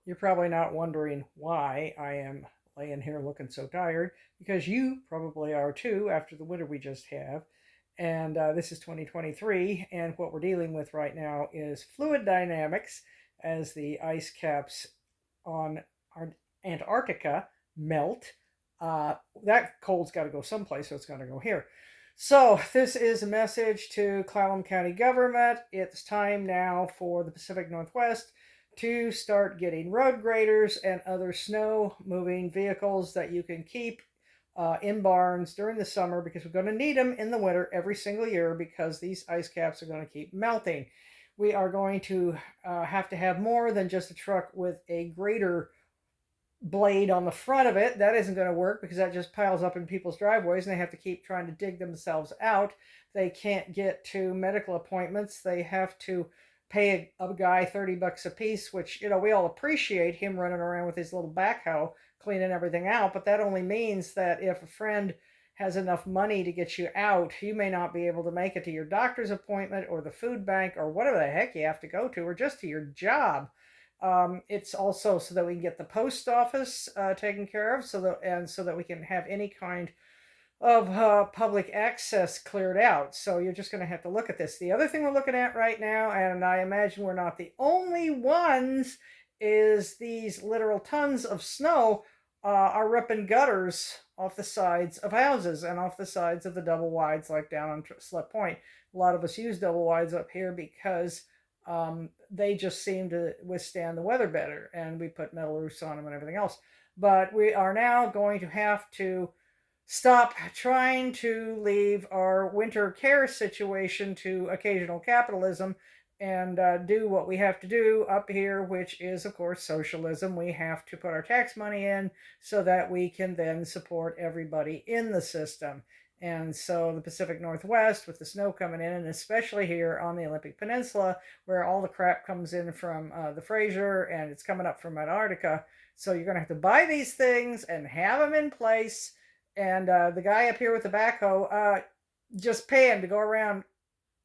You're probably not wondering why I am laying here looking so tired, because you probably are too after the winter we just have. And this is 2023, and what we're dealing with right now is fluid dynamics as the ice caps on Antarctica melt. That cold's got to go someplace, so it's got to go here. So, this is a message to Clallam County government. It's time now for the Pacific Northwest to start getting road graders and other snow moving vehicles that you can keep in barns during the summer, because we're going to need them in the winter every single year because these ice caps are going to keep melting. We are going to have more than just a truck with a grader blade on the front of it. That isn't going to work because that just piles up in people's driveways and they have to keep trying to dig themselves out. They can't get to medical appointments. They have to pay a guy $30 a piece, which, we all appreciate him running around with his little backhoe cleaning everything out. But that only means that if a friend has enough money to get you out, you may not be able to make it to your doctor's appointment or the food bank or whatever the heck you have to go to, or just to your job. It's also so that we can get the post office taken care of, so that we can have any kind of public access cleared out. So you're just going to have to look at this. The other thing we're looking at right now, and I imagine we're not the only ones, is these literal tons of snow are ripping gutters off the sides of houses and off the sides of the double wides, like down on Slip Point. A lot of us use double wides up here because they just seem to withstand the weather better, and we put metal roofs on them and everything else. But we are now going to have to stop trying to leave our winter care situation to occasional capitalism and do what we have to do up here, which is, of course, socialism. We have to put our tax money in so that we can then support everybody in the system. And so the Pacific Northwest, with the snow coming in, and especially here on the Olympic Peninsula, where all the crap comes in from the Fraser and it's coming up from Antarctica. So you're going to have to buy these things and have them in place. And the guy up here with the backhoe, just pay him to go around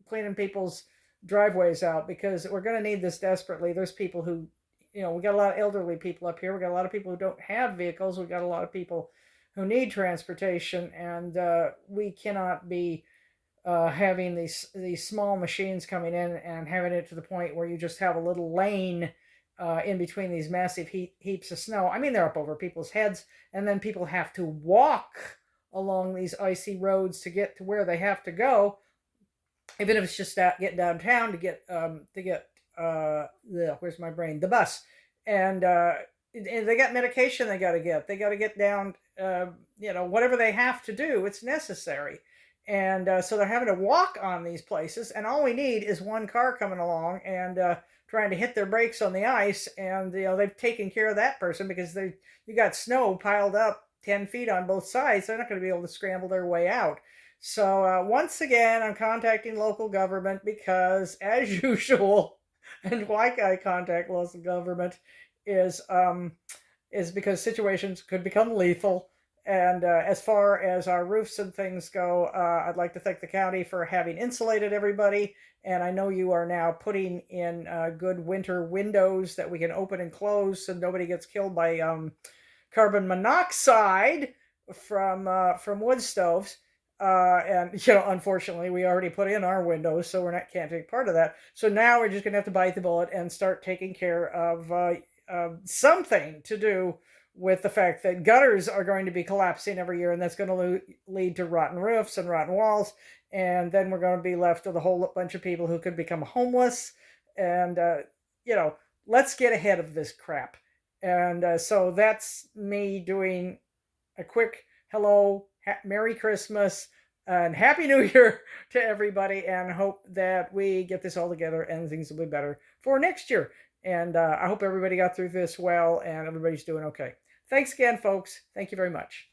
cleaning people's driveways out, because we're going to need this desperately. There's people who, we got a lot of elderly people up here. We got a lot of people who don't have vehicles. We got a lot of people who need transportation, and we cannot be having these small machines coming in and having it to the point where you just have a little lane in between these massive heaps of snow. I mean, they're up over people's heads, and then people have to walk along these icy roads to get to where they have to go, even if it's just get downtown to get where's my brain, the bus. And they got medication they got to get. They got to get down, whatever they have to do, it's necessary. And so they're having to walk on these places, and all we need is one car coming along and trying to hit their brakes on the ice, and they've taken care of that person, because you got snow piled up 10 feet on both sides. They're not going to be able to scramble their way out. So once again, I'm contacting local government because, as usual, and why I contact local government is because situations could become lethal. And as far as our roofs and things go, I'd like to thank the county for having insulated everybody. And I know you are now putting in good winter windows that we can open and close so nobody gets killed by carbon monoxide from wood stoves. And unfortunately, we already put in our windows, so can't take part of that. So now we're just gonna have to bite the bullet and start taking care of something to do with the fact that gutters are going to be collapsing every year, and that's going to lead to rotten roofs and rotten walls, and then we're going to be left with a whole bunch of people who could become homeless. And let's get ahead of this crap. And so that's me doing a quick hello, Merry Christmas, and Happy New Year to everybody, and hope that we get this all together and things will be better for next year. And I hope everybody got through this well and everybody's doing okay. Thanks again, folks. Thank you very much.